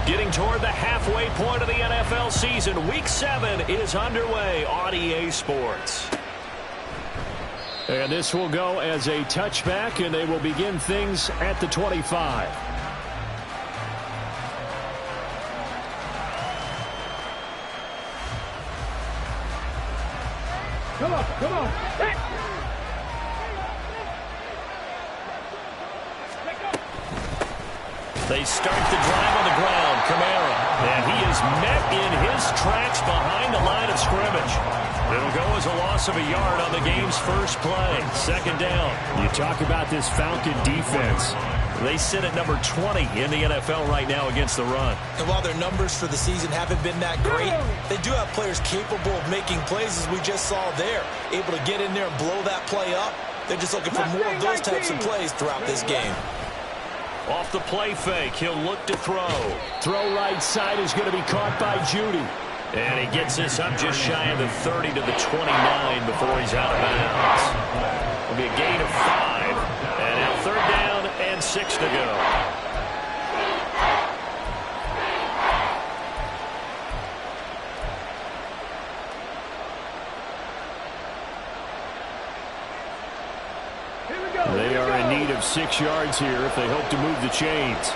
Getting toward the halfway point of the NFL season, Week 7 is underway on EA Sports. And this will go as a touchback, and they will begin things at the 25. Come on, come on. They start the drive on the ground. Kamara. And he is met in his tracks behind the line of scrimmage. It'll go as a loss of a yard on the game's first play. Second down. You talk about this Falcon defense. They sit at number 20 in the NFL right now against the run. And while their numbers for the season haven't been that great, they do have players capable of making plays, as we just saw there. Able to get in there and blow that play up. They're just looking for more of those types of plays throughout this game. Off the play fake, he'll look to throw. Throw right side is going to be caught by Judy. And he gets this up just shy of the 30 to the 29 before he's out of bounds. It'll be a gain of 5. And now third down and 6 to go. They are in need of 6 yards here if they hope to move the chains.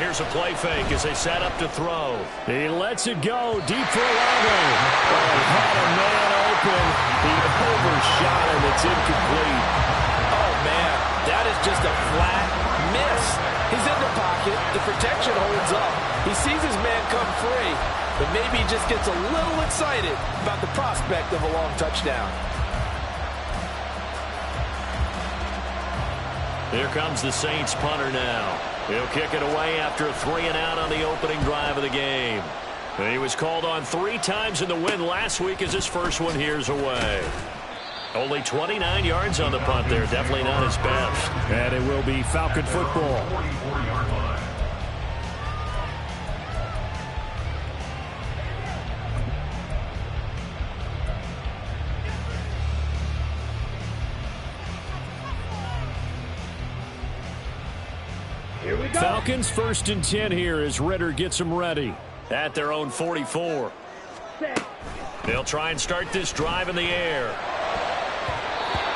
Here's a play fake as they set up to throw. He lets it go deep for Lago. Oh, caught a man open. He overshot him. It's incomplete. Oh, man, that is just a flat miss. He's in the pocket. The protection holds up. He sees his man come free, but maybe he just gets a little excited about the prospect of a long touchdown. Here comes the Saints punter now. He'll kick it away after a 3-and-out on the opening drive of the game. He was called on 3 times in the win last week as his first one here's away. Only 29 yards on the punt there. Definitely not his best. And it will be Falcon football. Falcons 1st and 10 here as Ritter gets them ready. At their own 44. They'll try and start this drive in the air.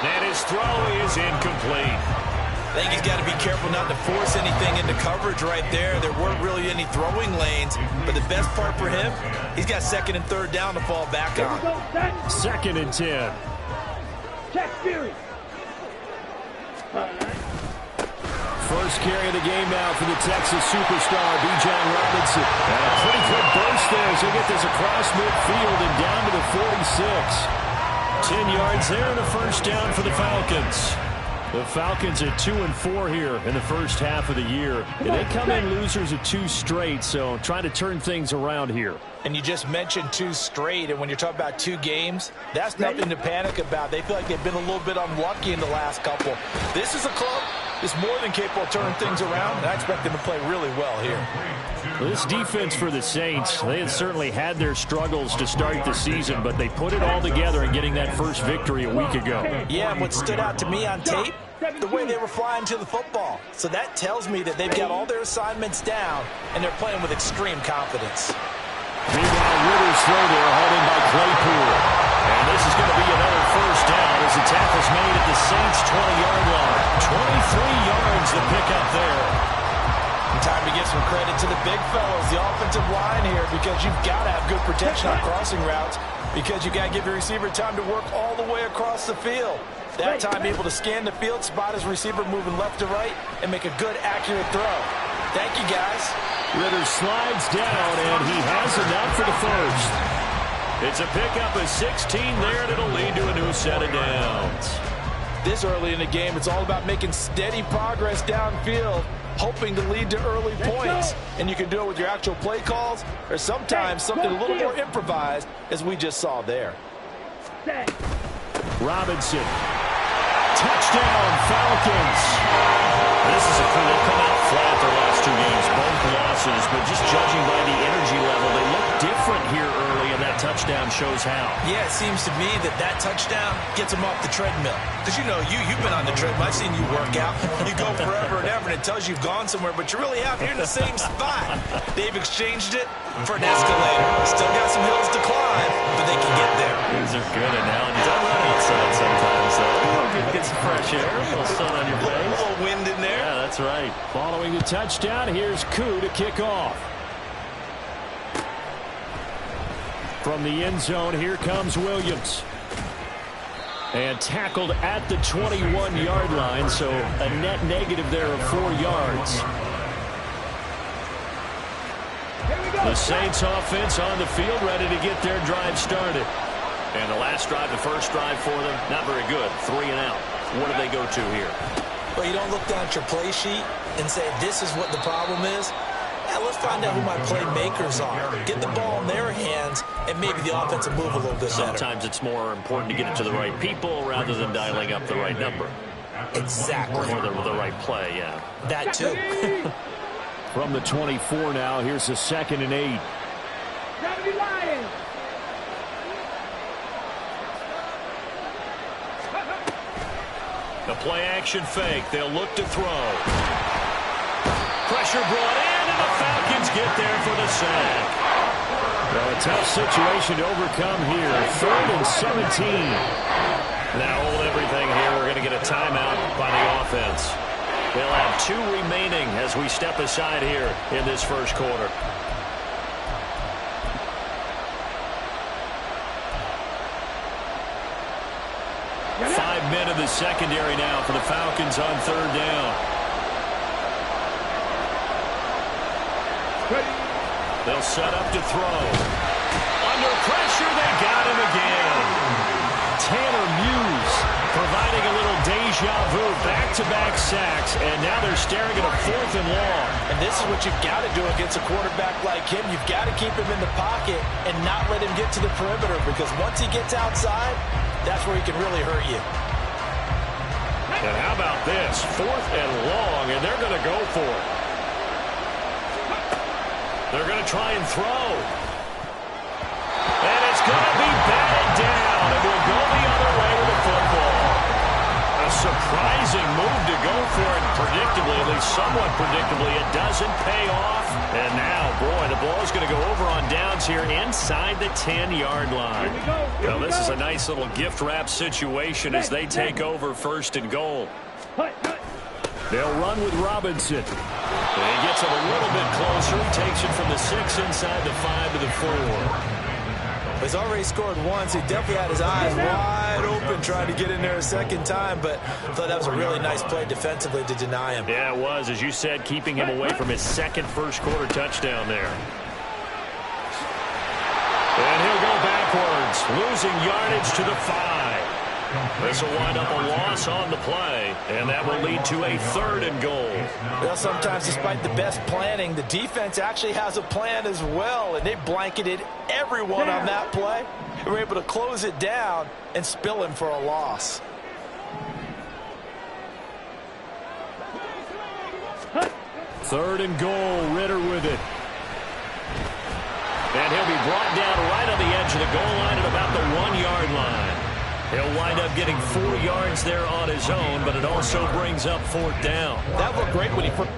And his throw is incomplete. I think he's got to be careful not to force anything into coverage right there. There weren't really any throwing lanes, but the best part for him, he's got 2nd and 3rd down to fall back on. 2nd and 10. Check Fury. First carry of the game now for the Texas superstar, Bijan Robinson. And a pretty quick burst there as he get this across midfield and down to the 46. 10 yards there and a first down for the Falcons. The Falcons at 2-4 here in the first half of the year. They come in losers of 2 straight, so trying to turn things around here. And you just mentioned 2 straight, and when you're talking about 2 games, that's nothing to panic about. They feel like they've been a little bit unlucky in the last couple. This is a club that's more than capable of turning things around, and I expect them to play really well here. This defense for the Saints, they had certainly had their struggles to start the season, but they put it all together in getting that first victory a week ago. Yeah, and what stood out to me on tape, the way they were flying to the football. So that tells me that they've got all their assignments down, and they're playing with extreme confidence. Meanwhile, Ritter's throw there, hauled in by Claypool. And this is going to be another first down as the tackle's made at the Saints' 20-yard line. 23 yards the pickup there. And time to give some credit to the big fellas, the offensive line here, because you've got to have good protection on crossing routes, because you've got to give your receiver time to work all the way across the field. That time able to scan the field, spot his receiver moving left to right, and make a good, accurate throw. Thank you, guys. Ritter slides down, and he has enough for the first. It's a pickup of 16 there, and it'll lead to a new set of downs. This early in the game, it's all about making steady progress downfield, hoping to lead to early points. And you can do it with your actual play calls, or sometimes something a little more improvised, as we just saw there. Robinson. Touchdown, Falcons. This is a crew that come out flat their last 2 games, both losses, but just judging by the energy level, they look different here early in that that touchdown shows how. Yeah, it seems to me that touchdown gets him off the treadmill. Because, you know, you've been on the treadmill. I've seen you work out. You go forever and ever, and it tells you you've gone somewhere, but you really have. You're in the same spot. They've exchanged it for an escalator. Still got some hills to climb, but they can get there. These are good analogies. I run outside sometimes, so get some fresh air, a little sun on your face. A little wind in there. Yeah, that's right. Following the touchdown, here's Koo to kick off. From the end zone, here comes Williams. And tackled at the 21-yard line, so a net negative there of 4 yards. The Saints offense on the field, ready to get their drive started. And the last drive, the first drive for them, not very good. 3 and out. What do they go to here? Well, you don't look down at your play sheet and say, this is what the problem is. Yeah, let's find out who my playmakers are. Get the ball in their hands, and maybe the offense will move a little bit better. Sometimes it's more important to get it to the right people rather than dialing up the right number. Exactly. Or the right play, yeah. That too. From the 24 now, here's the 2nd and 8. Gravity Lions. The play action fake. They'll look to throw. Pressure brought in, and the Falcons get there for the sack. Well, a tough situation to overcome here. 3rd and 17. Now hold everything here. We're going to get a timeout by the offense. They'll have 2 remaining as we step aside here in this first quarter. Five men in the secondary now for the Falcons on 3rd down. They'll set up to throw. Under pressure, they got him again. Tanner Muse providing a little deja vu, back-to-back sacks, and now they're staring at a 4th and long. And this is what you've got to do against a quarterback like him. You've got to keep him in the pocket and not let him get to the perimeter, because once he gets outside, that's where he can really hurt you. And how about this? 4th and long, and they're going to go for it. They're going to try and throw. And it's going to be batted down, and we'll go the other way with the football. A surprising move to go for it, predictably, at least somewhat predictably. It doesn't pay off. And now, boy, the ball is going to go over on downs here inside the 10-yard line. Now, this is a nice little gift wrap situation as they take over 1st and goal. They'll run with Robinson. And he gets it a little bit closer. He takes it from the 6 inside the 5 to the 4. He's already scored once. He definitely had his eyes wide open trying to get in there a 2nd time, but I thought that was a really nice play defensively to deny him. Yeah, it was, as you said, keeping him away from his 2nd first-quarter touchdown there. And he'll go backwards, losing yardage to the 5. This will wind up a loss on the play, and that will lead to a 3rd and goal. Well, sometimes despite the best planning, the defense actually has a plan as well, and they blanketed everyone on that play. They were able to close it down and spill him for a loss. Third and goal, Ritter with it. And he'll be brought down right on the edge of the goal line at about the 1-yard line. He'll wind up getting 4 yards there on his own, but it also brings up 4th down. That looked great when he put...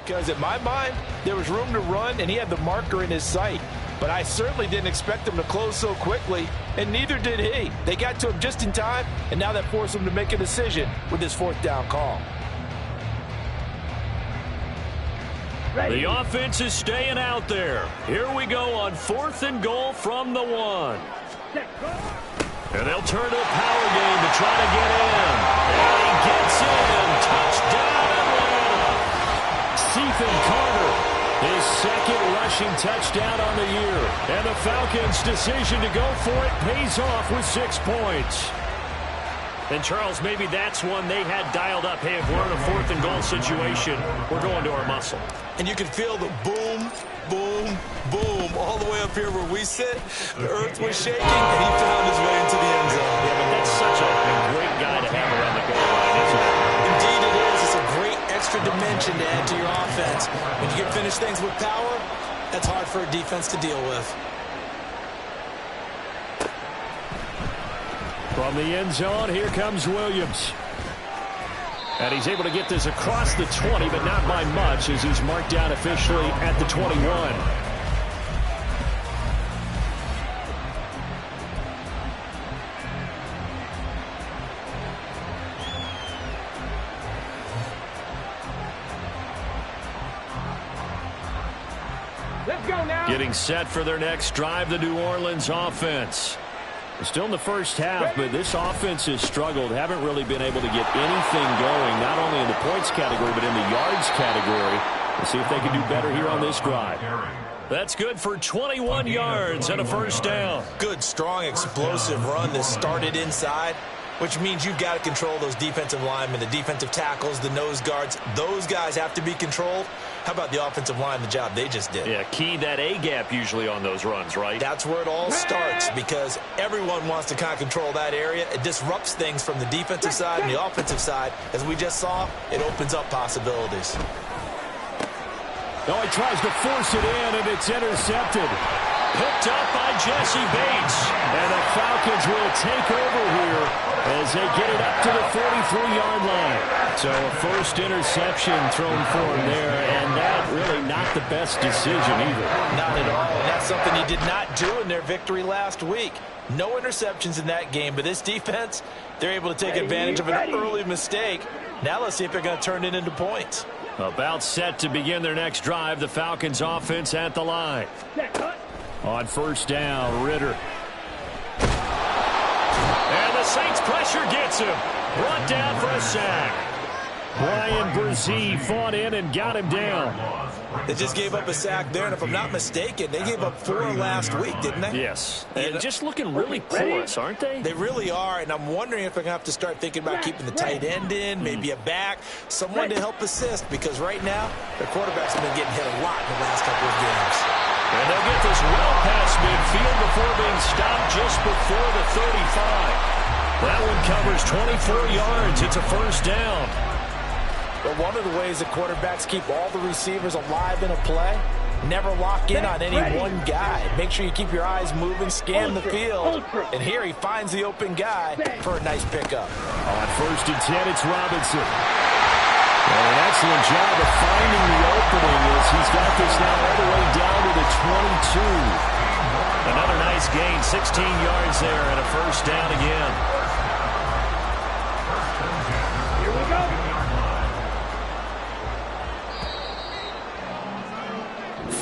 Because in my mind, there was room to run, and he had the marker in his sight. But I certainly didn't expect him to close so quickly, and neither did he. They got to him just in time, and now that forced him to make a decision with his fourth down call. The offense is staying out there. Here we go on 4th and goal from the 1. And they'll turn to a power game to try to get in. And he gets in. Touchdown, Atlanta. Stephen Carter, his second rushing touchdown on the year. And the Falcons' decision to go for it pays off with 6 points. And, Charles, maybe that's one they had dialed up. Hey, if we're in a 4th and goal situation, we're going to our muscle. And you can feel the boom, boom, boom all the way up here where we sit. The earth was shaking, and he found his way into the end zone. Yeah, but that's such a great guy to have around the goal line, isn't it? Indeed it is. It's a great extra dimension to add to your offense. When you can finish things with power, that's hard for a defense to deal with. From the end zone, here comes Williams. And he's able to get this across the 20, but not by much, as he's marked down officially at the 21. Let's go now. Getting set for their next drive, the New Orleans offense. Still in the first half, but this offense has struggled. Haven't really been able to get anything going, not only in the points category, but in the yards category. Let's see if they can do better here on this drive. That's good for 21 yards and a first down. Good, strong, explosive run that started inside, which means you've got to control those defensive linemen, the defensive tackles, the nose guards. Those guys have to be controlled. How about the offensive line, the job they just did? Yeah, key that A-gap usually on those runs, right? That's where it all starts, because everyone wants to kind of control that area. It disrupts things from the defensive side and the offensive side. As we just saw, it opens up possibilities. Oh, he tries to force it in, and it's intercepted. Picked up by Jesse Bates. And the Falcons will take over here as they get it up to the 43-yard line. So a first interception thrown for him there, and that really not the best decision either. Not at all, and that's something he did not do in their victory last week. No interceptions in that game, but this defense, they're able to take advantage of an early mistake. Now let's see if they're going to turn it into points. About set to begin their next drive, the Falcons offense at the line. On first down, Ritter. And the Saints pressure gets him. Brought down for a sack. Brian Brzee fought in and got him down. They just gave up a sack there, and if I'm not mistaken, they gave up 4 last week, didn't they? Yes. And just looking really porous, aren't they? They really are, and I'm wondering if they're going to have to start thinking about keeping the tight end in, maybe a back, someone to help assist, because right now, their quarterback's been getting hit a lot in the last couple of games. And they'll get this well past midfield before being stopped just before the 35. That one covers 24 yards. It's a first down. But one of the ways that quarterbacks keep all the receivers alive in a play, never lock in on any one guy. Make sure you keep your eyes moving, scan the field. And here he finds the open guy for a nice pickup. On first and 10, it's Robinson. And an excellent job of finding the opening as he's got this now all the way down to the 22. Another nice gain, 16 yards there, and a first down again. Here we go.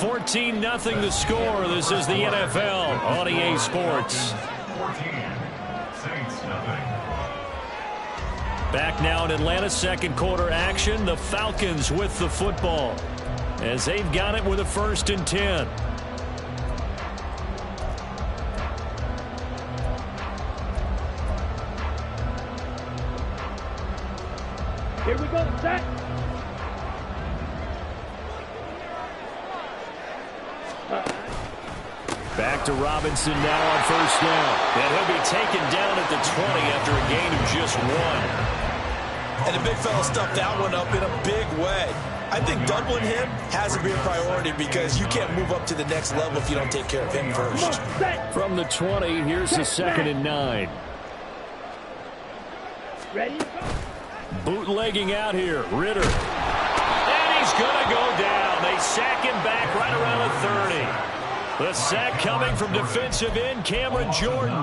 14-0 the score. This is the NFL on EA Sports. Back now in Atlanta, second quarter action. The Falcons with the football as they've got it with a first and 10. Here we go, set. Back to Robinson now on first down. And he'll be taken down at the 20 after a gain of just 1. And the big fella stuffed that one up in a big way. I think doubling him has to be a priority because you can't move up to the next level if you don't take care of him first. From the 20, here's the second and 9. Ready? Bootlegging out here, Ritter. And he's going to go down. They sack him back right around the 30. The sack coming from defensive end Cameron Jordan.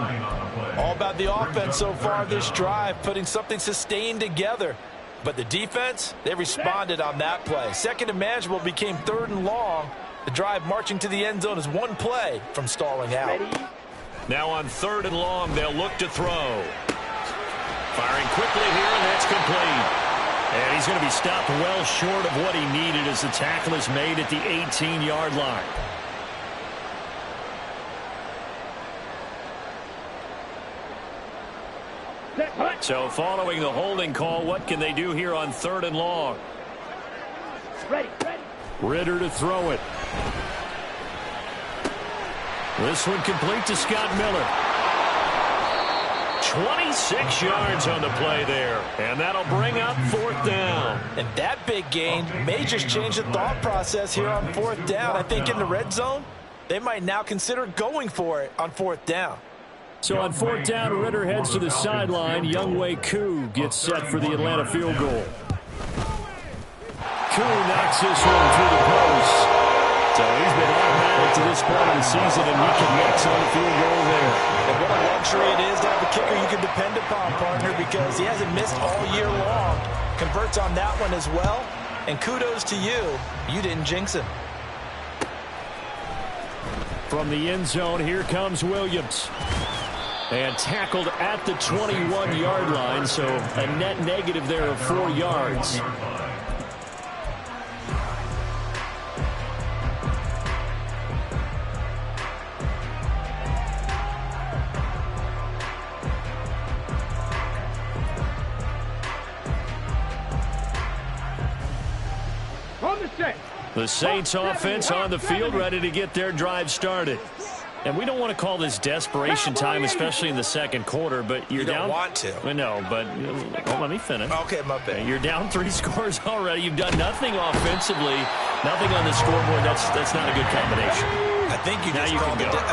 All about the offense so far this drive, putting something sustained together. But the defense, they responded on that play. Second and manageable became 3rd and long. The drive marching to the end zone is one play from stalling out. Now on 3rd and long, they'll look to throw. Firing quickly here, and that's complete. And he's going to be stopped well short of what he needed as the tackle is made at the 18-yard line. So following the holding call, what can they do here on 3rd and long? Ready. Ritter to throw it. This one complete to Scott Miller. 26 yards on the play there. And that'll bring up 4th down. And that big gain may just change the thought process here on 4th down. I think in the red zone, they might now consider going for it on 4th down. So on 4th down, Ritter heads to the sideline. WK7 gets set for the Atlanta field goal. Koo knocks this one through the post. So he's been automatic to this point of the season, and he connects on the field goal there. And what a luxury it is to have a kicker you can depend upon, partner, because he hasn't missed all year long. Converts on that one as well. And kudos to you. You didn't jinx him. From the end zone, here comes Williams. And tackled at the 21-yard line, so a net negative there of 4 yards. The Saints offense on the field, ready to get their drive started. And we don't want to call this desperation time, especially in the second quarter, but you're down. You don't want to. I know, but let me finish. Okay, my bad. You're down 3 scores already. You've done nothing offensively, nothing on the scoreboard. That's not a good combination. I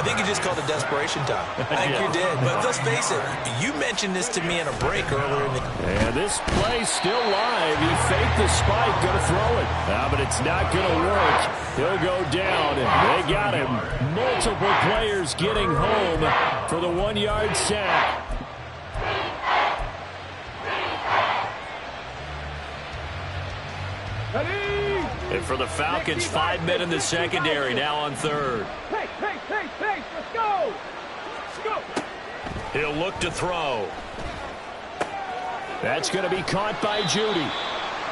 think you just called it desperation time. I think you did. But let's face it, you mentioned this to me in a break earlier in the And this play's still live. He faked the spike, going to throw it. But it's not going to work. He'll go down. They got him. Multiple players getting home for the 1-yard sack. And for the Falcons, 5 men in the secondary, now on 3rd. Hey, let's go! He'll look to throw. That's going to be caught by Judy.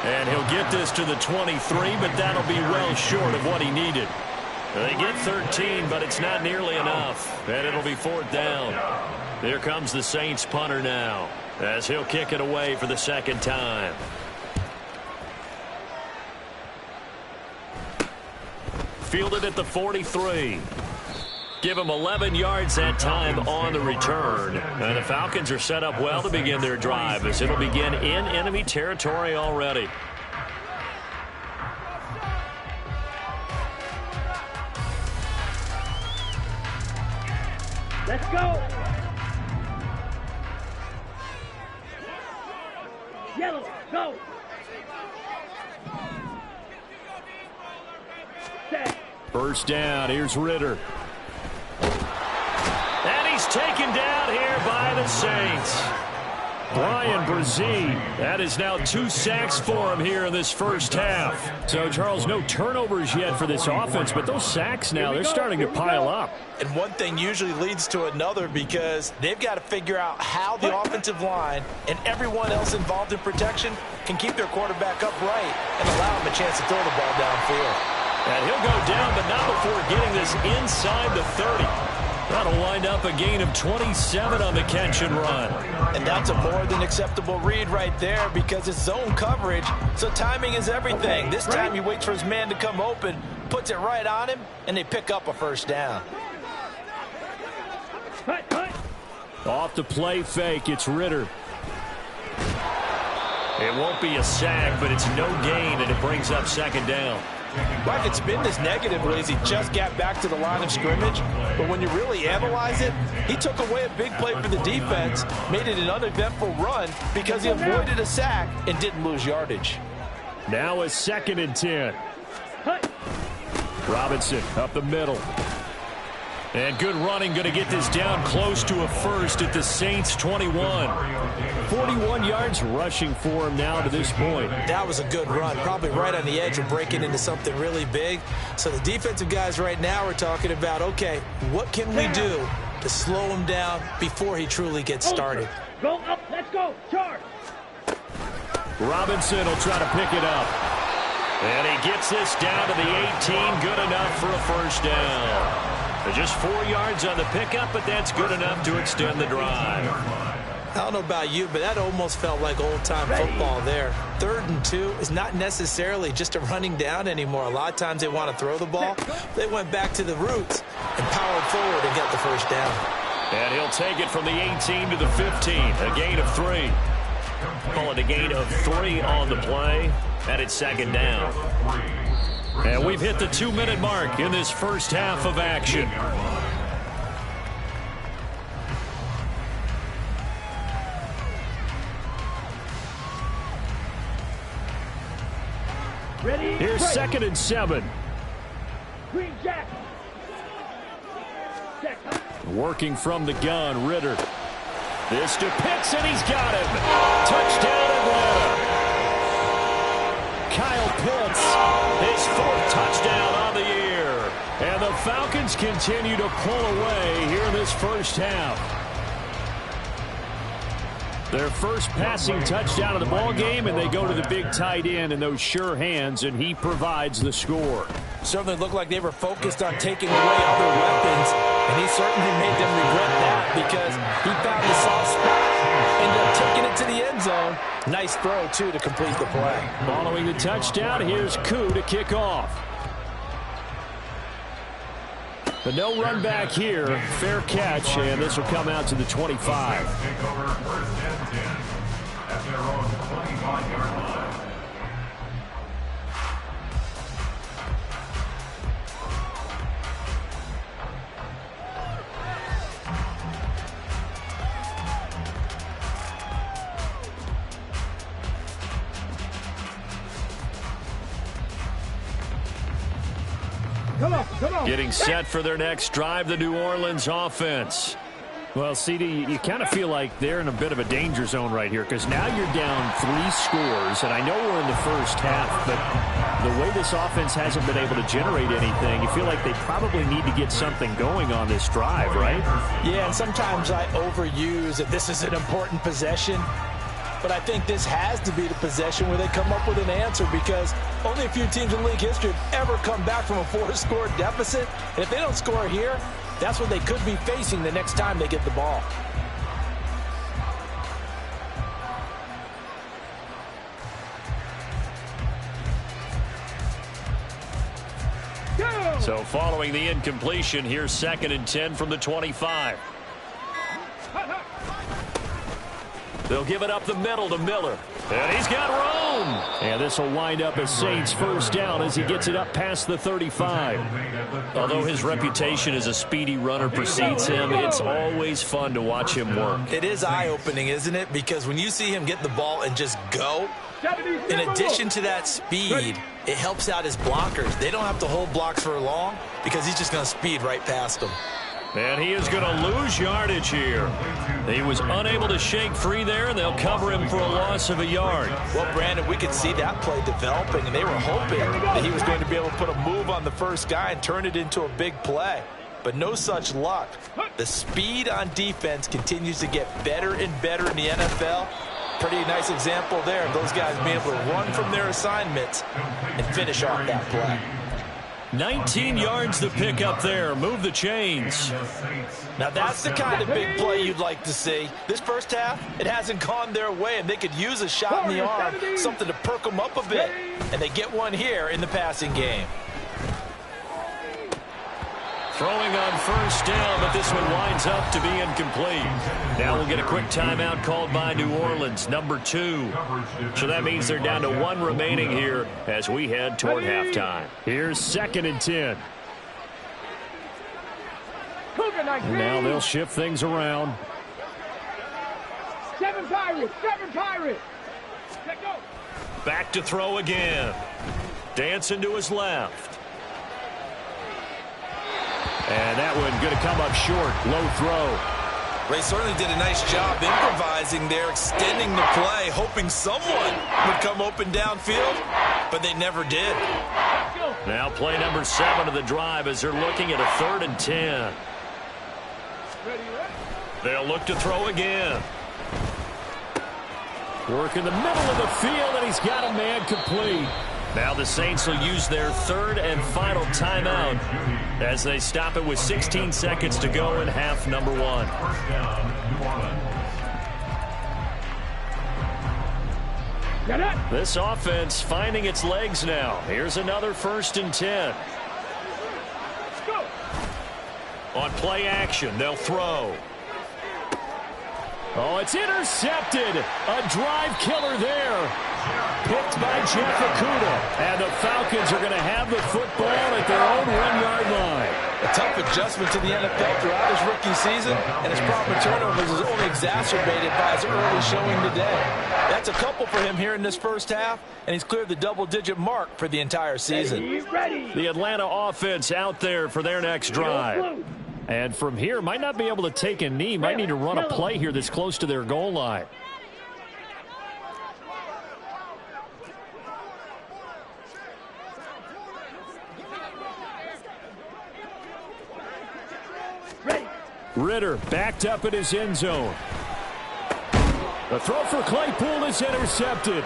And he'll get this to the 23, but that'll be well short of what he needed. They get 13, but it's not nearly enough. And it'll be 4th down. Here comes the Saints punter now, as he'll kick it away for the 2nd time. Fielded at the 43. Give him 11 yards that time on the return. And the Falcons are set up well to begin their drive, as it'll begin in enemy territory already. Let's go! Yellow, go! Set. First down, here's Ritter. And he's taken down here by the Saints. Brian Brzee, that is now 2 sacks for him here in this first half. So, Charles, no turnovers yet for this offense, but those sacks now, they're starting to pile up. And one thing usually leads to another, because they've got to figure out how the offensive line and everyone else involved in protection can keep their quarterback upright and allow him a chance to throw the ball downfield. And he'll go down, but not before getting this inside the 30. That'll wind up a gain of 27 on the catch and run. And that's a more than acceptable read right there, because it's zone coverage, so timing is everything. This time he waits for his man to come open, puts it right on him, and they pick up a first down. Off the play fake, it's Ritter. It won't be a sack, but it's no gain, and it brings up 2nd down. I could spin this negatively as he just got back to the line of scrimmage, but when you really analyze it, he took away a big play for the defense, made it an uneventful run because he avoided a sack and didn't lose yardage. Now a 2nd and 10. Robinson up the middle. And good running, going to get this down close to a first at the Saints 21. 41 yards rushing for him now to this point. That was a good run, probably right on the edge of breaking into something really big. So the defensive guys right now are talking about, okay, what can we do to slow him down before he truly gets started? Go up, let's go, charge. Robinson will try to pick it up. And he gets this down to the 18, good enough for a first down. Just 4 yards on the pickup, but that's good enough to extend the drive. I don't know about you, but that almost felt like old-time football there. 3rd and 2 is not necessarily just a running down anymore. A lot of times they want to throw the ball. They went back to the roots and powered forward and got the first down. And he'll take it from the 18 to the 15, a gain of 3. Call it a gain of 3 on the play, and it's 2nd down. And we've hit the 2-minute mark in this first half of action. Ready? Here's 2nd and 7. Green Jack. Check. Working from the gun, Ritter. This to Pitts, and he's got him. Touchdown, Atlanta. Kyle Pitts, his 4th touchdown on the year. And the Falcons continue to pull away here in this first half. Their first passing touchdown of the ball game, and they go to the big tight end in those sure hands, and he provides the score. Certainly looked like they were focused on taking away other weapons, and he certainly made them regret that because he found the soft spot, ended up taking it to the end zone. Nice throw, too, to complete the play. Following the touchdown, here's Koo to kick off. But no run back here. Fair catch, and this will come out to the 25. At their own 25-yard line. Come on. Getting set for their next drive, the New Orleans offense. Well, CD, you kind of feel like they're in a bit of a danger zone right here because now you're down 3 scores, and I know we're in the first half, but the way this offense hasn't been able to generate anything, you feel like they probably need to get something going on this drive, right? Yeah, and sometimes I overuse that this is an important possession, but I think this has to be the possession where they come up with an answer because only a few teams in league history have ever come back from a 4-score deficit, and if they don't score here, that's what they could be facing the next time they get the ball. Go! So following the incompletion, here's 2nd and 10 from the 25. They'll give it up the middle to Miller. And he's got room. And this will wind up as Saints first down as he gets it up past the 35. Although his reputation as a speedy runner precedes him, it's always fun to watch him work. It is eye-opening, isn't it? Because when you see him get the ball and just go, in addition to that speed, it helps out his blockers. They don't have to hold blocks for long because he's just going to speed right past them. And he is going to lose yardage here. He was unable to shake free there, and they'll cover him for a loss of a yard. Well, Brandon, we could see that play developing, and they were hoping that he was going to be able to put a move on the first guy and turn it into a big play. But no such luck. The speed on defense continues to get better and better in the NFL. Pretty nice example there of those guys being able to run from their assignments and finish off that play. 19 yards to pick up there. Move the chains. Now that's the kind of big play you'd like to see. This first half, it hasn't gone their way, and they could use a shot in the arm, something to perk them up a bit. And they get one here in the passing game. Throwing on first down, but this one winds up to be incomplete. Now we'll get a quick timeout called by New Orleans, number 2. So that means they're down to 1 remaining here as we head toward halftime. Here's 2nd and 10. Now they'll shift things around. 7 Pirates, 7 Pirates. Let go. Back to throw again. Dancing to his left. And that one going to come up short. Low throw. Ray certainly did a nice job improvising there, extending the play, hoping someone would come open downfield, but they never did. Now play number 7 of the drive as they're looking at a 3rd and 10. They'll look to throw again. Work in the middle of the field, and he's got a man complete. Now the Saints will use their 3rd and final timeout as they stop it with 16 seconds to go in half number 1. This offense finding its legs now. Here's another 1st and 10. On play action, they'll throw. Oh, it's intercepted. A drive killer there. Picked by Jeff Okudah. And the Falcons are going to have the football at their own 1-yard line. A tough adjustment to the NFL throughout his rookie season, and his problem turnovers is only exacerbated by his early showing today. That's a couple for him here in this first half, and he's cleared the double-digit mark for the entire season. The Atlanta offense out there for their next drive. And from here, might not be able to take a knee. Might need to run a play here that's close to their goal line. Ritter backed up in his end zone. The throw for Claypool is intercepted.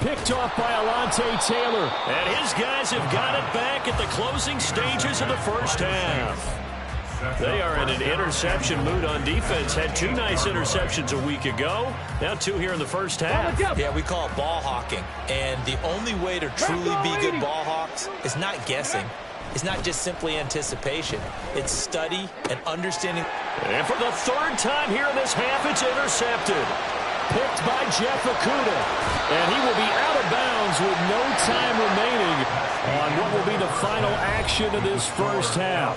Picked off by Alontae Taylor. And his guys have got it back at the closing stages of the first half. They are in an interception mood on defense. Had 2 nice interceptions a week ago. Now 2 here in the first half. Yeah, we call it ball hawking. And the only way to truly be good ball hawks is not guessing. It's not just simply anticipation. It's study and understanding. And for the 3rd time here in this half, it's intercepted. Picked by Jeff Okudah. And he will be out of bounds with no time remaining on what will be the final action of this first half.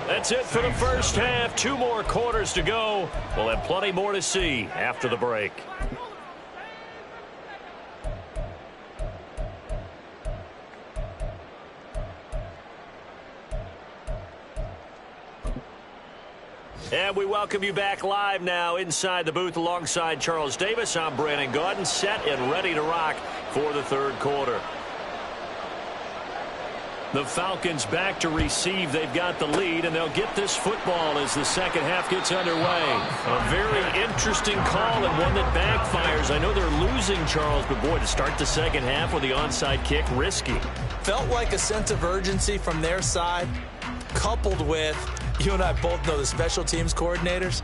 That's it for the first half. 2 more quarters to go. We'll have plenty more to see after the break. And we welcome you back live now inside the booth alongside Charles Davis. I'm Brandon Gaudin, set and ready to rock for the 3rd quarter. The Falcons back to receive. They've got the lead, and they'll get this football as the second half gets underway. A very interesting call and one that backfires. I know they're losing, Charles, but boy, to start the second half with the onside kick, risky. Felt like a sense of urgency from their side, coupled with, you and I both know the special teams coordinators.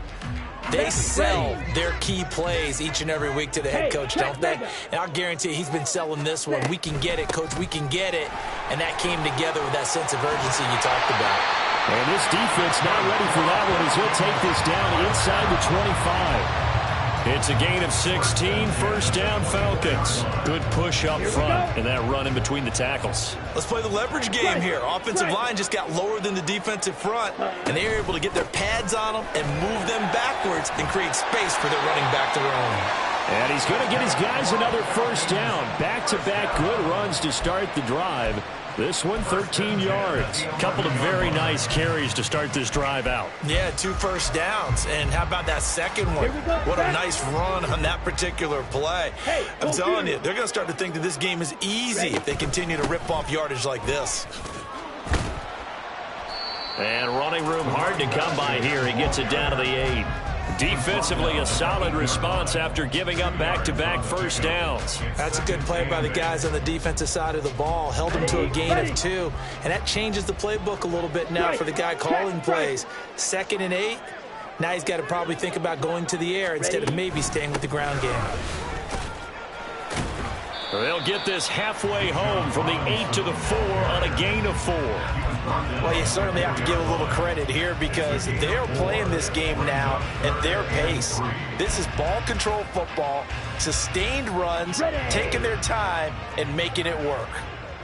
They sell their key plays each and every week to the head coach, don't they? And I'll guarantee he's been selling this one. We can get it, coach. We can get it. And that came together with that sense of urgency you talked about. And this defense not ready for that one as he'll take this down inside the 25. It's a gain of 16, 1st down Falcons. Good push up front and that run in between the tackles. Let's play the leverage game here. Offensive line just got lower than the defensive front, and they were able to get their pads on them and move them backwards and create space for their running back to run. And he's going to get his guys another 1st down. Back-to-back good runs to start the drive. This one, 13 yards. Couple of very nice carries to start this drive out. Yeah, 2 first downs. And how about that second one? What a nice run on that particular play. I'm telling you, they're going to start to think that this game is easy if they continue to rip off yardage like this. And running room hard to come by here. He gets it down to the 8. Defensively, a solid response after giving up back-to-back 1st downs. That's a good play by the guys on the defensive side of the ball. Held them to a gain of 2. And that changes the playbook a little bit now for the guy calling plays. 2nd and 8. Now he's got to probably think about going to the air instead of maybe staying with the ground game. They'll get this halfway home from the 8 to the 4 on a gain of 4. Well, you certainly have to give a little credit here because they're playing this game now at their pace. This is ball control football, sustained runs, taking their time, and making it work.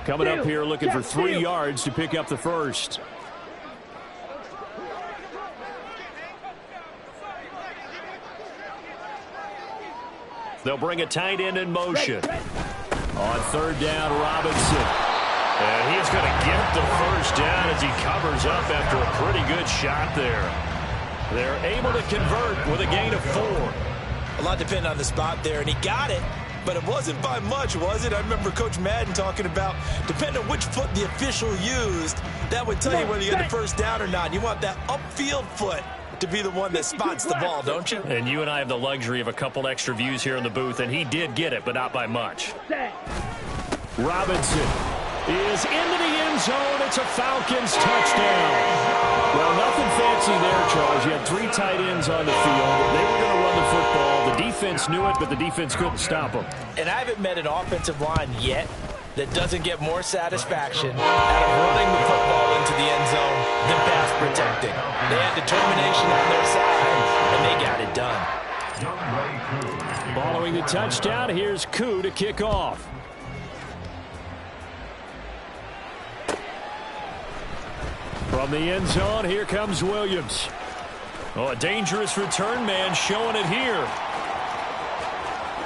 Coming up here looking for 3 yards to pick up the 1st. They'll bring a tight end in motion. On third down, Robinson. And he's going to get the first down as he covers up after a pretty good shot there. They're able to convert with a gain of 4. A lot depending on the spot there, and he got it. But it wasn't by much, was it? I remember Coach Madden talking about, depending on which foot the official used, that would tell you whether you got the first down or not. You want that upfield foot to be the one that spots the ball, don't you? And you and I have the luxury of a couple extra views here in the booth, and he did get it, but not by much. Robinson is into the end zone. It's a Falcons touchdown. Well, nothing fancy there, Charles. You had 3 tight ends on the field. They were going to run the football. The defense knew it, but the defense couldn't stop them. And I haven't met an offensive line yet that doesn't get more satisfaction out of running the football into the end zone than pass protecting. They had determination on their side, and they got it done. Following the touchdown, here's Koo to kick off. From the end zone, here comes Williams. Oh, a dangerous return man showing it here.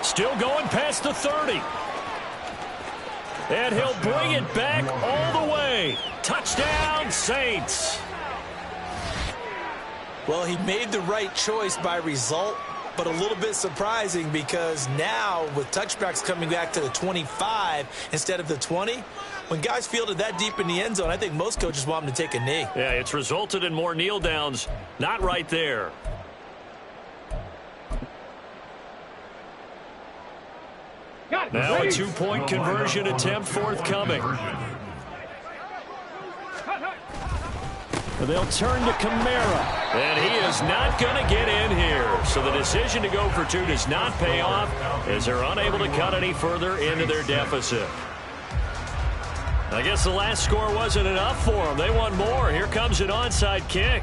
Still going past the 30. And he'll bring it back all the way. Touchdown, Saints. Well, he made the right choice by result, but a little bit surprising because now with touchbacks coming back to the 25 instead of the 20, when guys fielded that deep in the end zone, I think most coaches want them to take a knee. Yeah, it's resulted in more kneel downs. Not right there. Now a 2-point conversion attempt forthcoming. They'll turn to Kamara. And he is not going to get in here. So the decision to go for 2 does not pay off as they're unable to cut any further into their deficit. I guess the last score wasn't enough for them. They want more. Here comes an onside kick.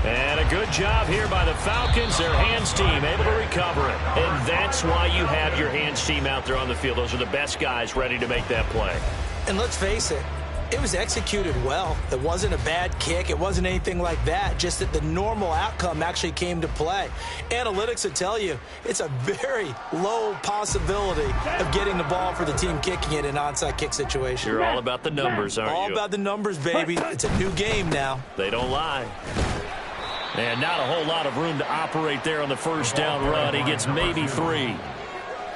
And a good job here by the Falcons. Their hands team able to recover it. And that's why you have your hands team out there on the field. Those are the best guys ready to make that play. And let's face it, it was executed well. It wasn't a bad kick. It wasn't anything like that. Just that the normal outcome actually came to play. Analytics will tell you it's a very low possibility of getting the ball for the team kicking it in an onside kick situation. You're all about the numbers, aren't you? All about the numbers, baby. It's a new game now. They don't lie. And not a whole lot of room to operate there on the first down run. He gets maybe 3.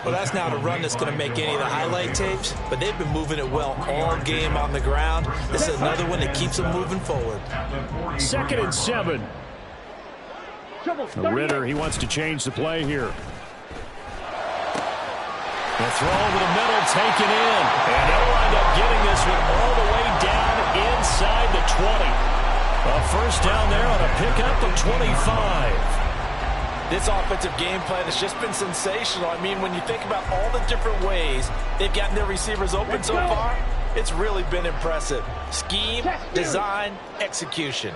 Well, that's not a run that's going to make any of the highlight tapes, but they've been moving it well all game on the ground. This is another one that keeps them moving forward. 2nd and 7. Ritter, he wants to change the play here. The throw over the middle taken in. And they'll wind up getting this one all the way down inside the 20. A first down there on a pickup of 25. This offensive game plan has just been sensational. I mean, when you think about all the different ways they've gotten their receivers open so far, it's really been impressive. Scheme, design, execution.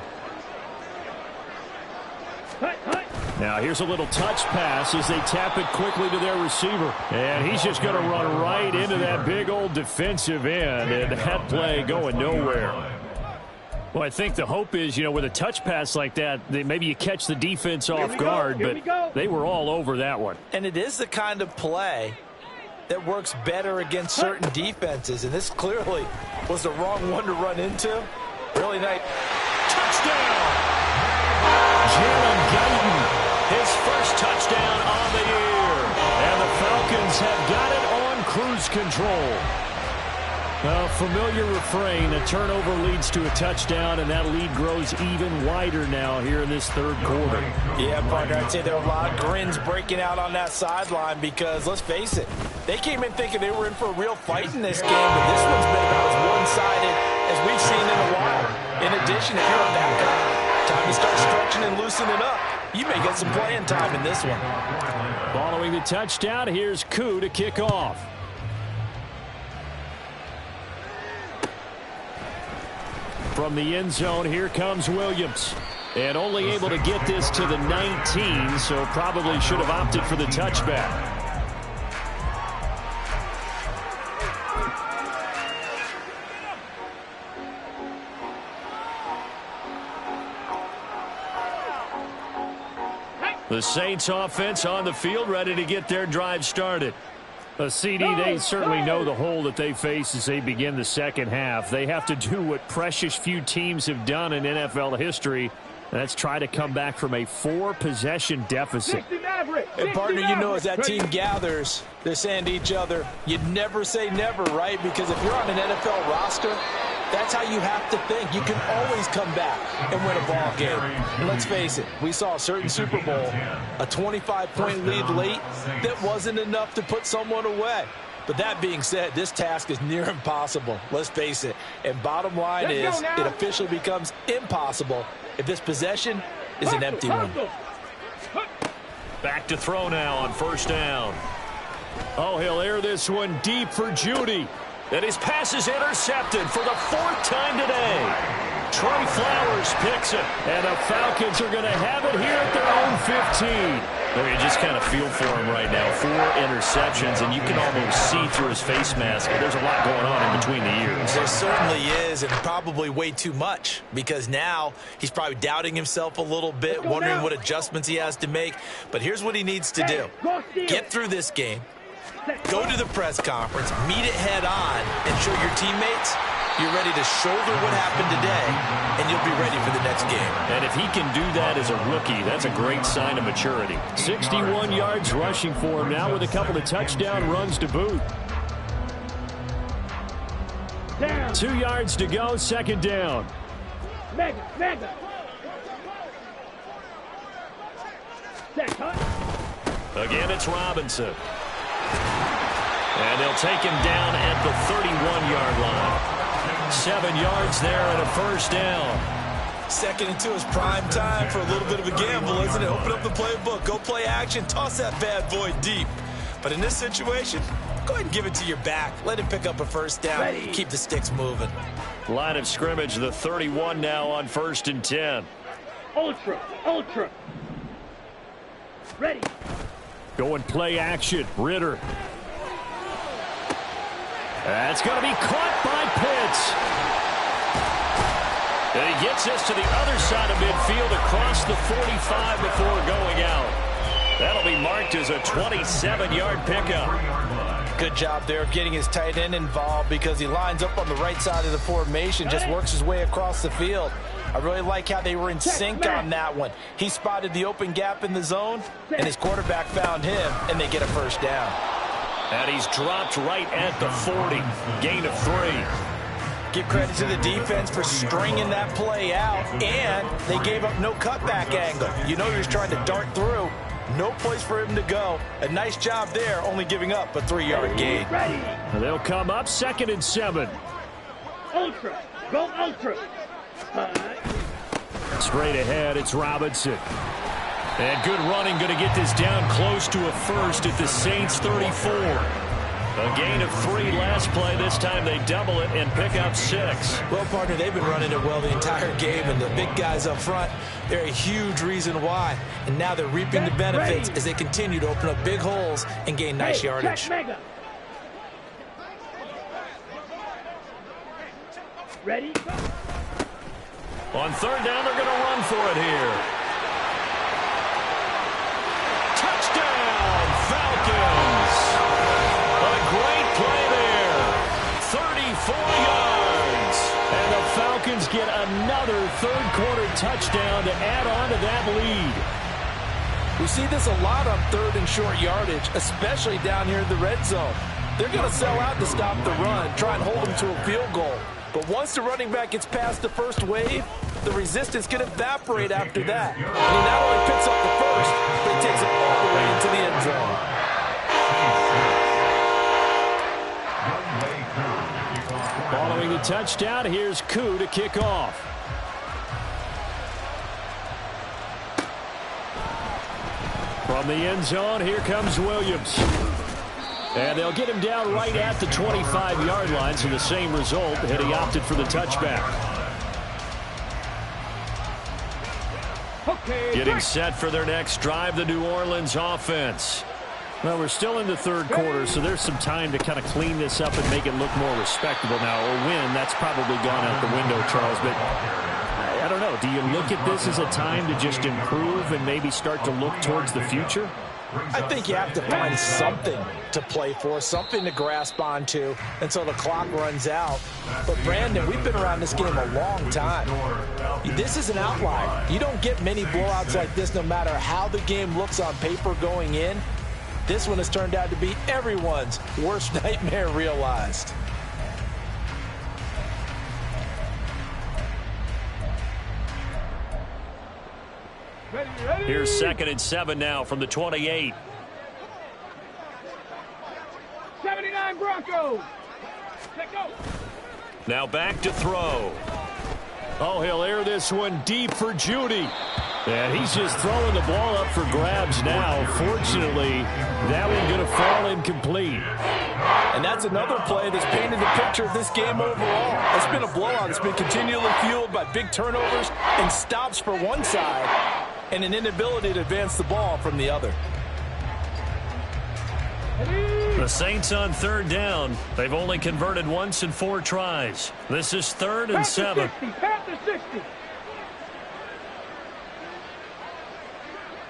Now here's a little touch pass as they tap it quickly to their receiver. And he's just going to run right into that big old defensive end. And that play going nowhere. Well, I think the hope is, with a touch pass like that, maybe you catch the defense off guard, but they were all over that one. And it is the kind of play that works better against certain defenses, and this clearly was the wrong one to run into. Really nice. Touchdown! Jalen Guyton, his first touchdown on the year. And the Falcons have got it on cruise control. A familiar refrain, a turnover leads to a touchdown, and that lead grows even wider now here in this third quarter. Yeah, partner, I'd say there are a lot of grins breaking out on that sideline because, let's face it, they came in thinking they were in for a real fight in this game, but this one's been about as one-sided as we've seen in a while. In addition, if you're a backup, time to start stretching and loosening up. You may get some playing time in this one. Following the touchdown, here's Koo to kick off. From the end zone, here comes Williams. And only able to get this to the 19, so probably should have opted for the touchback. The Saints offense on the field, ready to get their drive started. CD, they certainly know the hole that they face as they begin the second half. They have to do what precious few teams have done in NFL history. That's try to come back from a 4-possession deficit. And partner, you know, as that team gathers, they're saying to each other, you never say never, right? Because if you're on an NFL roster, that's how you have to think. You can always come back and win a ball game. And let's face it, we saw a certain Super Bowl, a 25-point lead late that wasn't enough to put someone away. But that being said, this task is near impossible. Let's face it. And bottom line is, it officially becomes impossible if this possession is an empty one. Back to throw now on first down. Oh, he'll air this one deep for Judy. And his pass is intercepted for the 4th time today. Trey Flowers picks it. And the Falcons are going to have it here at their own 15. There, you just kind of feel for him right now. 4 interceptions, and you can almost see through his face mask. There's a lot going on in between the ears. There certainly is, and probably way too much, because now he's probably doubting himself a little bit, wondering what adjustments he has to make. But here's what he needs to do. Get through this game, go to the press conference, meet it head on, and show your teammates you're ready to shoulder what happened today, and you'll be ready for the next game. And if he can do that as a rookie, that's a great sign of maturity. 61 yards rushing for him now with a couple of touchdown runs to boot. 2 yards to go, second down. Mega. Again, it's Robinson. And they'll take him down at the 31-yard line. 7 yards there and a first down. 2nd and 2 is prime time for a little bit of a gamble, isn't it? Open up the playbook, go play action, toss that bad boy deep. But in this situation, go ahead and give it to your back. Let him pick up a first down. Keep the sticks moving. Line of scrimmage, the 31 now on 1st and 10. Ultra. Ready. Going play action. Ritter. That's going to be caught by Pitts. And he gets this to the other side of midfield across the 45 before going out. That'll be marked as a 27-yard pickup. Good job there of getting his tight end involved, because he lines up on the right side of the formation, just works his way across the field. I really like how they were in sync on that one. He spotted the open gap in the zone, and his quarterback found him, and they get a first down. And he's dropped right at the 40. Gain of 3. Give credit to the defense for stringing that play out, and they gave up no cutback angle. You know he was trying to dart through. No place for him to go. A nice job there, only giving up a 3-yard gain. And they'll come up 2nd and 7. Ultra. Go ultra. Straight ahead, it's Robinson. And good running, going to get this down close to a first at the Saints 34. A gain of 3 last play. This time they double it and pick up 6. Well, partner, they've been running it well the entire game, and the big guys up front, they're a huge reason why. And now they're reaping the benefits as they continue to open up big holes and gain nice yardage. Ready? On 3rd down, they're going to run for it here. Touchdown, Falcons! A great play there. 34 yards. And the Falcons get another 3rd-quarter touchdown to add on to that lead. We see this a lot on 3rd and short yardage, especially down here in the red zone. They're going to sell out to stop the run, try and hold them to a field goal. But once the running back gets past the first wave, the resistance can evaporate after that. And he not only picks up the first, but he takes it all the way into the end zone. Following the touchdown, here's Koo to kick off. From the end zone, here comes Williams. And they'll get him down right at the 25-yard line, so the same result, and he opted for the touchback. Getting set for their next drive, the New Orleans offense. Well, we're still in the 3rd quarter, so there's some time to kind of clean this up and make it look more respectable now. Or win, that's probably gone out the window, Charles. But I don't know. Do you look at this as a time to just improve and maybe start to look towards the future? I think you have to find something to play for, something to grasp onto until the clock runs out. But, Brandon, we've been around this game a long time. This is an outlier. You don't get many blowouts like this no matter how the game looks on paper going in. This one has turned out to be everyone's worst nightmare realized. Here's 2nd and 7 now from the 28. 79 Broncos. Let go. Now back to throw. Oh, he'll air this one deep for Judy. And he's just throwing the ball up for grabs now. Fortunately, that one going to fall incomplete. And that's another play that's painted the picture of this game overall. It's been a blowout. It's been continually fueled by big turnovers and stops for one side and an inability to advance the ball from the other. The Saints on 3rd down. They've only converted once in 4 tries. This is 3rd and 7. Pass to 60.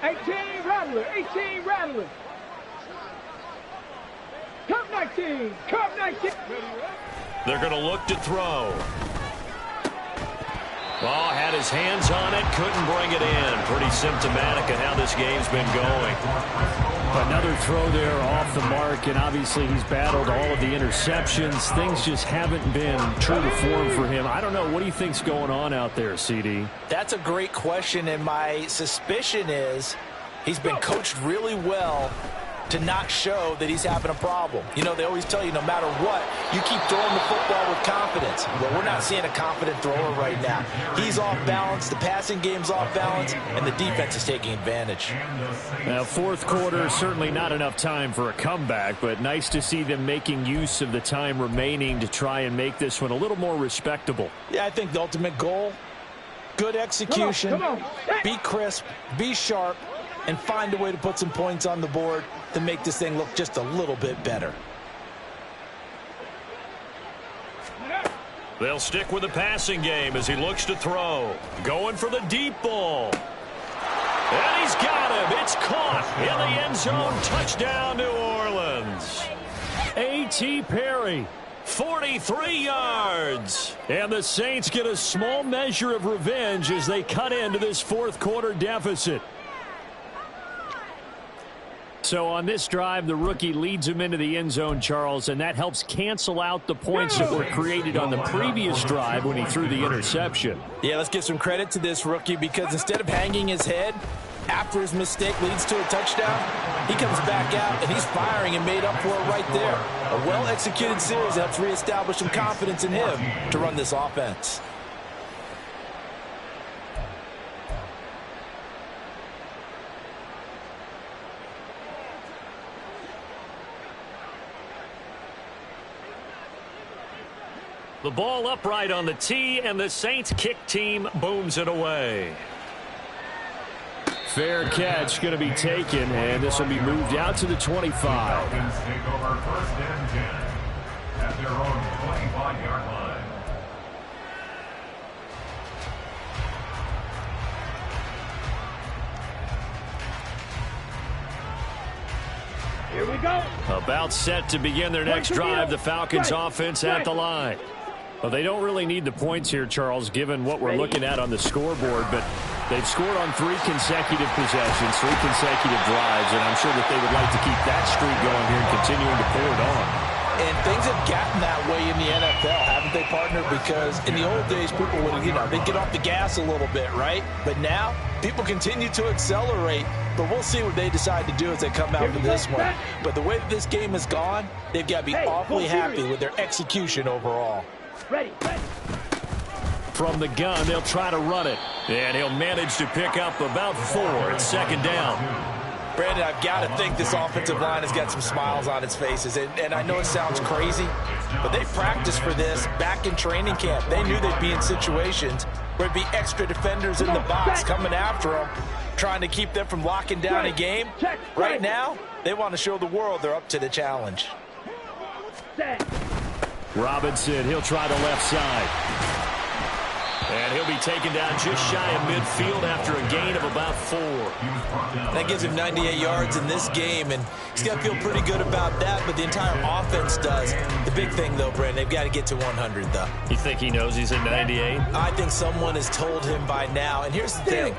18 Rattler. 18 Rattler. Cup 19. Cup 19. They're going to look to throw. Oh, had his hands on it, couldn't bring it in. Pretty symptomatic of how this game's been going. Another throw there off the mark, and obviously he's battled all of the interceptions. Things just haven't been true to form for him. I don't know. What do you think's going on out there, CD? That's a great question, and my suspicion is he's been coached really well to not show that he's having a problem. You know, they always tell you no matter what, you keep throwing the football with confidence. Well, we're not seeing a confident thrower right now. He's off balance, the passing game's off balance, and the defense is taking advantage. Now, 4th quarter, certainly not enough time for a comeback, but nice to see them making use of the time remaining to try and make this one a little more respectable. Yeah, I think the ultimate goal, good execution, be crisp, be sharp, and find a way to put some points on the board to make this thing look just a little bit better. They'll stick with the passing game as he looks to throw. Going for the deep ball. And he's got him. It's caught in the end zone. Touchdown, New Orleans. A.T. Perry. 43 yards. And the Saints get a small measure of revenge as they cut into this 4th quarter deficit. So on this drive, the rookie leads him into the end zone, Charles, and that helps cancel out the points that were created on the previous drive when he threw the interception. Yeah, let's give some credit to this rookie because instead of hanging his head after his mistake leads to a touchdown, he comes back out and he's firing and made up for it right there. A well-executed series helps reestablish some confidence in him to run this offense. The ball upright on the tee, and the Saints kick team booms it away. Fair catch going to be taken, and this will be moved out to the 25. Falcons take over 1st and 10 at their own 25-yard line. Here we go. About set to begin their next drive, the Falcons offense at the line. Well, they don't really need the points here, Charles, given what we're looking at on the scoreboard, but they've scored on 3 consecutive possessions, 3 consecutive drives, and I'm sure that they would like to keep that streak going here and continuing to pour it on. And things have gotten that way in the NFL, haven't they, partner? Because in the old days, people would, they'd get off the gas a little bit, right? But now, people continue to accelerate, but we'll see what they decide to do as they come out of this one. But the way that this game has gone, they've got to be awfully happy with their execution overall. Ready. From the gun, they'll try to run it. And he'll manage to pick up about 4. It's 2nd down. Brandon, I've got to think this offensive line has got some smiles on its faces. And I know it sounds crazy, but they practiced for this back in training camp. They knew they'd be in situations where it'd be extra defenders in the box coming after them, trying to keep them from locking down a game. Right now, they want to show the world they're up to the challenge. Robinson, he'll try the left side. And he'll be taken down just shy of midfield after a gain of about 4. That gives him 98 yards in this game, and he's got to feel pretty good about that, but the entire offense does. The big thing, though, Brandon, they've got to get to 100, though. You think he knows he's at 98? I think someone has told him by now, and here's the thing.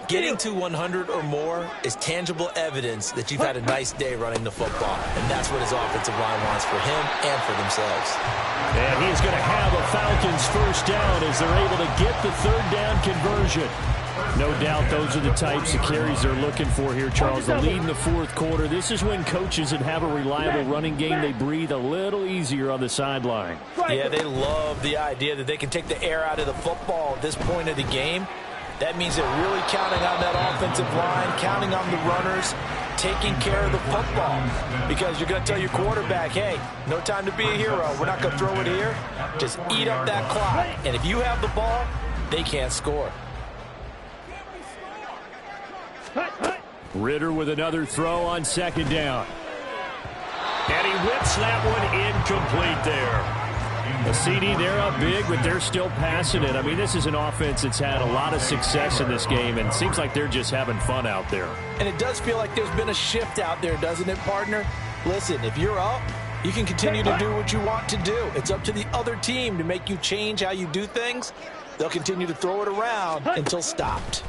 Getting to 100 or more is tangible evidence that you've had a nice day running the football, and that's what his offensive line wants for him and for themselves. And he's going to have a Falcons first down as they're able to get the third down conversion. No doubt those are the types of carries they're looking for here, Charles. The lead in the fourth quarter. This is when coaches that have a reliable running game, they breathe a little easier on the sideline. Yeah, they love the idea that they can take the air out of the football at this point of the game. That means they're really counting on that offensive line, counting on the runners, taking care of the football. Because you're going to tell your quarterback, hey, no time to be a hero. We're not going to throw it here. Just eat up that clock. And if you have the ball, they can't score. Ritter with another throw on second down. And he whips that one incomplete there. A CD, they're up big, but they're still passing it. I mean, this is an offense that's had a lot of success in this game, and it seems like they're just having fun out there. And it does feel like there's been a shift out there, doesn't it, partner? Listen, if you're up, you can continue to do what you want to do. It's up to the other team to make you change how you do things. They'll continue to throw it around until stopped.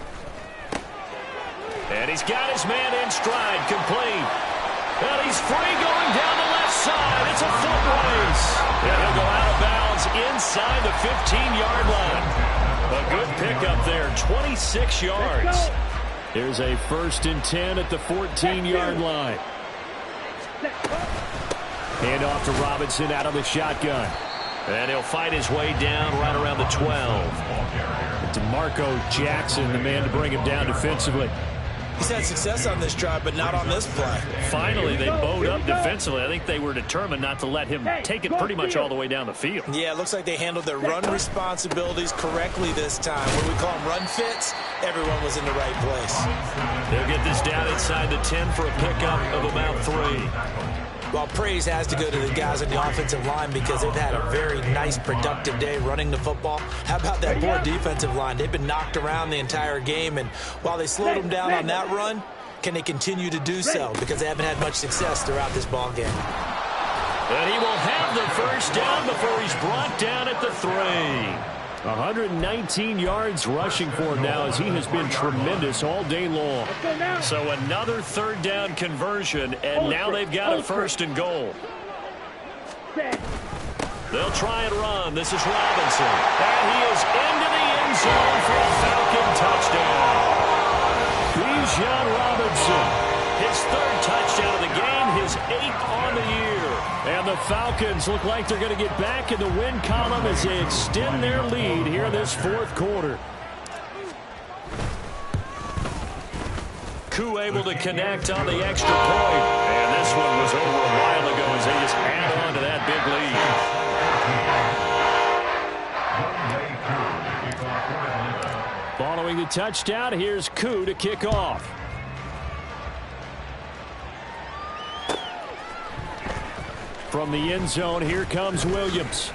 And he's got his man in stride, complete. And he's free going down the left side. It's a foot race. And he'll go out of bounds inside the 15-yard line. A good pickup there, 26 yards. Here's a 1st and 10 at the 14-yard line. Hand off to Robinson out of the shotgun. And he'll fight his way down right around the 12. DeMarco Jackson, the man to bring him down defensively. He's had success on this drive, but not on this play. Finally, they bowed up defensively. I think they were determined not to let him take it pretty much all the way down the field. Yeah, it looks like they handled their run responsibilities correctly this time. When we call them run fits, everyone was in the right place. They'll get this down inside the 10 for a pickup of about 3. Well, praise has to go to the guys on the offensive line because they've had a very nice, productive day running the football. How about that poor defensive line? They've been knocked around the entire game, and while they slowed them down on that run, can they continue to do so? Because they haven't had much success throughout this ball game. And he will have the first down before he's brought down at the 3. 119 yards rushing for him now as he has been tremendous all day long. So another third down conversion, and now they've got a 1st and goal. They'll try and run. This is Robinson. And he is into the end zone for a Falcon touchdown. Bijan Robinson. His 3rd touchdown of the game, his 8th on the year. And the Falcons look like they're going to get back in the win column as they extend their lead here this fourth quarter. Koo able to connect on the extra point. And this one was over a while ago as they just add on to that big lead. Following the touchdown, here's Koo to kick off. From the end zone, here comes Williams.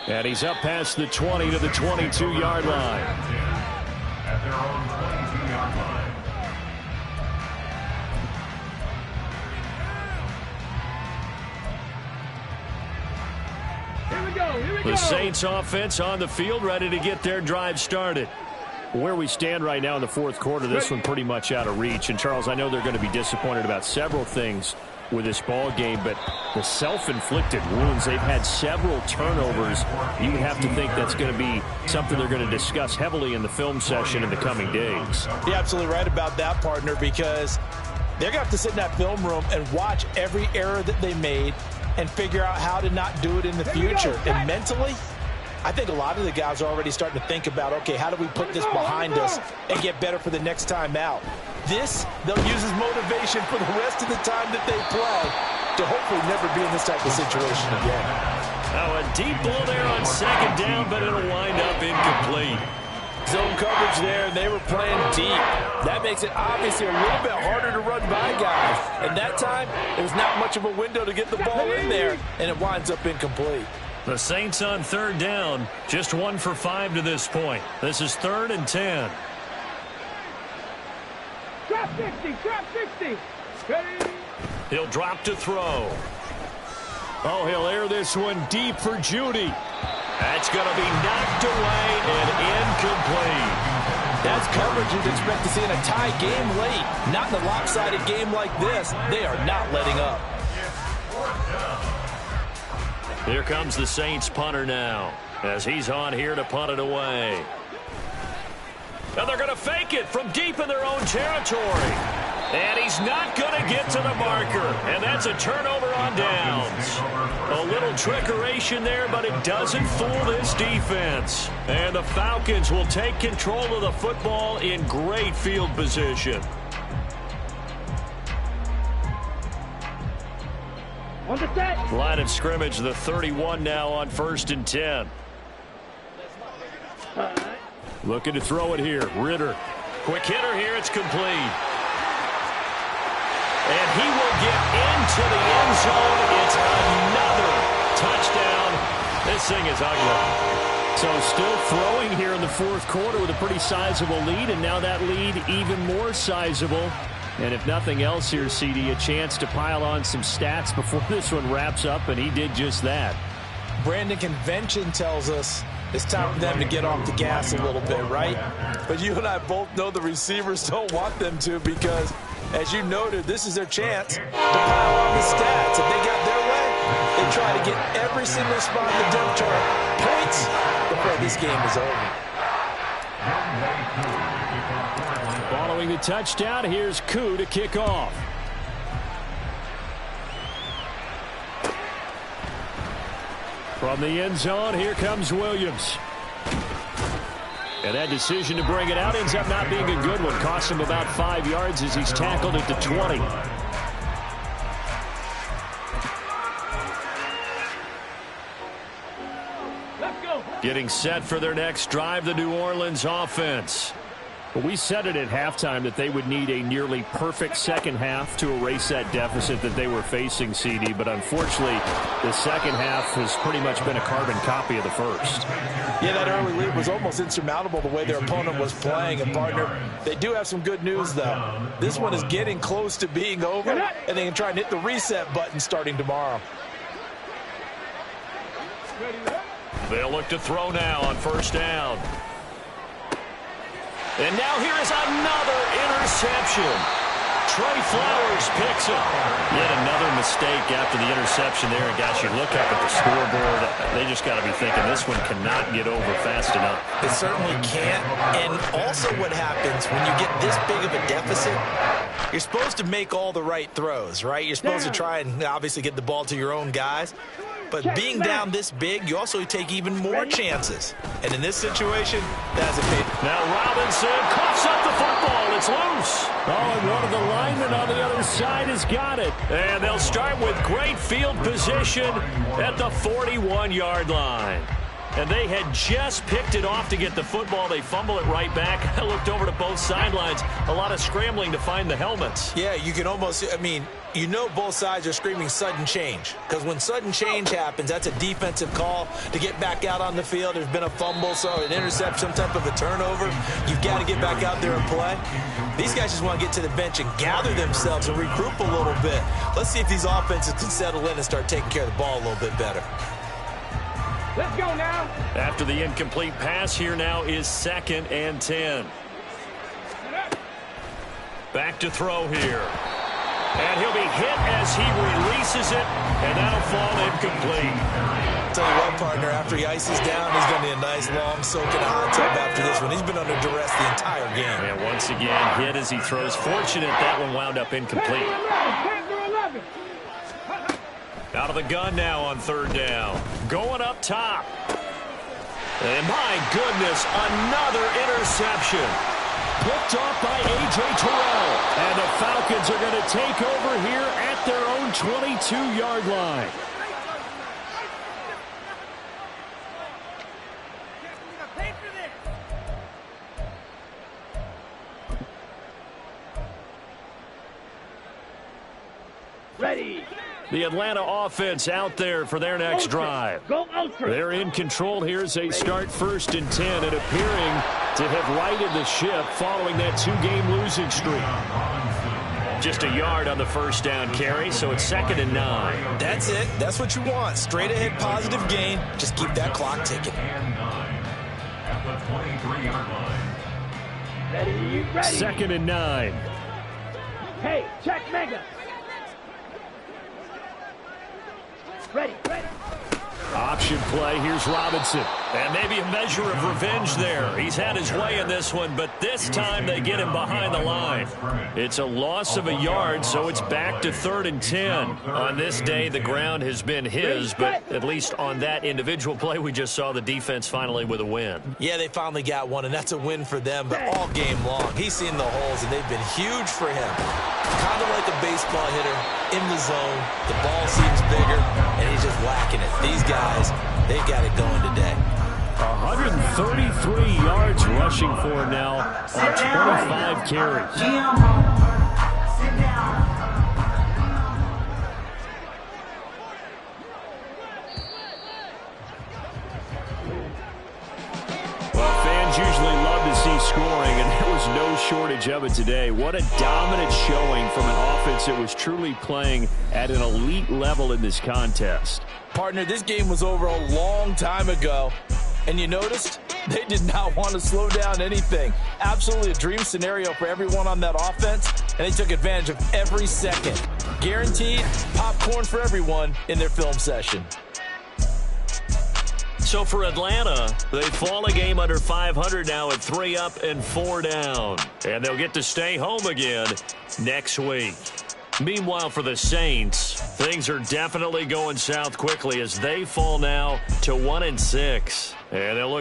And he's up past the 20 to the 22-yard line. At their own 22-yard line. Here we go. Here we go. The Saints offense on the field, ready to get their drive started. Where we stand right now in the fourth quarter, this one pretty much out of reach. And, Charles, I know they're going to be disappointed about several things with this ball game, but the self-inflicted wounds, they've had several turnovers. You would have to think that's going to be something they're going to discuss heavily in the film session in the coming days. You're absolutely right about that, partner, because they're going to have to sit in that film room and watch every error that they made and figure out how to not do it in the future. And mentally, I think a lot of the guys are already starting to think about, okay, how do we put this behind us and get better for the next time out? This, they'll use as motivation for the rest of the time that they play to hopefully never be in this type of situation again. Now a deep ball there on second down, but it'll wind up incomplete. Zone coverage there, and they were playing deep. That makes it obviously a little bit harder to run by guys. And that time, there was not much of a window to get the ball in there, and it winds up incomplete. The Saints on third down, just 1 for 5 to this point. This is 3rd and 10. Trap 60, trap 60. Ready? He'll drop to throw. Oh, he'll air this one deep for Judy. That's going to be knocked away and incomplete. That's coverage you'd expect to see in a tie game late. Not in a lopsided game like this. They are not letting up. Here comes the Saints punter now, as he's on here to punt it away. And they're going to fake it from deep in their own territory. And he's not going to get to the marker. And that's a turnover on downs. A little trickeration there, but it doesn't fool this defense. And the Falcons will take control of the football in great field position. On the set. Line of scrimmage, the 31 now on 1st and 10. Looking to throw it here. Ritter. Quick hitter here. It's complete. And he will get into the end zone. It's another touchdown. This thing is ugly. So still throwing here in the 4th quarter with a pretty sizable lead, and now that lead even more sizable. And if nothing else here, CD, a chance to pile on some stats before this one wraps up, and he did just that. Brandon, convention tells us it's time for them to get off the gas a little bit, right? But you and I both know the receivers don't want them to because, as you noted, this is their chance to pile on the stats. If they got their way, they try to get every single spot in the depth chart points before this game is over. Following the touchdown, here's Koo to kick off. From the end zone, here comes Williams. And that decision to bring it out ends up not being a good one. Cost him about 5 yards as he's tackled at the 20. Let's go. Getting set for their next drive, the New Orleans offense. But we said it at halftime that they would need a nearly perfect second half to erase that deficit that they were facing, CD. But unfortunately, the second half has pretty much been a carbon copy of the first. Yeah, that early lead was almost insurmountable the way their opponent was playing. And, partner, they do have some good news, though. This one is getting close to being over, and they can try and hit the reset button starting tomorrow. They'll look to throw now on 1st down. And now here is another interception. Trey Flowers picks it. Yet another mistake after the interception there. And, guys, you look up at the scoreboard, they just got to be thinking this one cannot get over fast enough. It certainly can't. And also what happens when you get this big of a deficit, you're supposed to make all the right throws, right? You're supposed to try and obviously get the ball to your own guys. But being down this big, you also take even more chances. And in this situation, that hasn't paid. Now Robinson coughs up the football. It's loose. Oh, and one of the linemen on the other side has got it. And they'll start with great field position at the 41-yard line. And they had just picked it off to get the football. They fumble it right back. I looked over to both sidelines. A lot of scrambling to find the helmets. Yeah, you can almost, I mean, you know both sides are screaming sudden change. Because when sudden change happens, that's a defensive call to get back out on the field. There's been a fumble, so an interception, some type of a turnover. You've got to get back out there and play. These guys just want to get to the bench and gather themselves and regroup a little bit. Let's see if these offenses can settle in and start taking care of the ball a little bit better. Let's go now. After the incomplete pass, here now is 2nd and 10. Back to throw here. And he'll be hit as he releases it, and that'll fall incomplete. Tell you what, partner, after he ices down, he's going to need a nice long soak in a hot tub after this one. He's been under duress the entire game. And once again, hit as he throws. Fortunate that one wound up incomplete. 10-11. Out of the gun now on 3rd down. Going up top. And my goodness, another interception. Picked off by A.J. Terrell. And the Falcons are going to take over here at their own 22-yard line. Ready. The Atlanta offense out there for their next drive. Go ultra. They're in control here as they start 1st and 10 and appearing to have righted the ship following that 2-game losing streak. Just a yard on the first down carry, so it's 2nd and 9. That's it. That's what you want. Straight ahead positive gain. Just keep that clock ticking. At the 23-yard line. Ready. 2nd and 9. Hey, check mega. Ready. Option play. Here's Robinson. And maybe a measure of revenge there. He's had his way in this one, but this time they get him behind the line. It's a loss of a yard, so it's back to 3rd and 10. On this day, the ground has been his, but at least on that individual play, we just saw the defense finally with a win. Yeah, they finally got one, and that's a win for them, but all game long. He's seen the holes, and they've been huge for him. Kind of like a baseball hitter in the zone. The ball seems bigger, and he's just whacking it. These guys, they've got it going today. 133 yards rushing for him now on 25 carries. Sit down. Well, fans usually love to see scoring, and there was no shortage of it today. What a dominant showing from an offense that was truly playing at an elite level in this contest. Partner, this game was over a long time ago, and you noticed they did not want to slow down anything. Absolutely a dream scenario for everyone on that offense, and they took advantage of every second. Guaranteed popcorn for everyone in their film session. So for Atlanta, they fall a game under 500 now at 3 up and 4 down. And they'll get to stay home again next week. Meanwhile, for the Saints, things are definitely going south quickly as they fall now to 1-6. And they'll look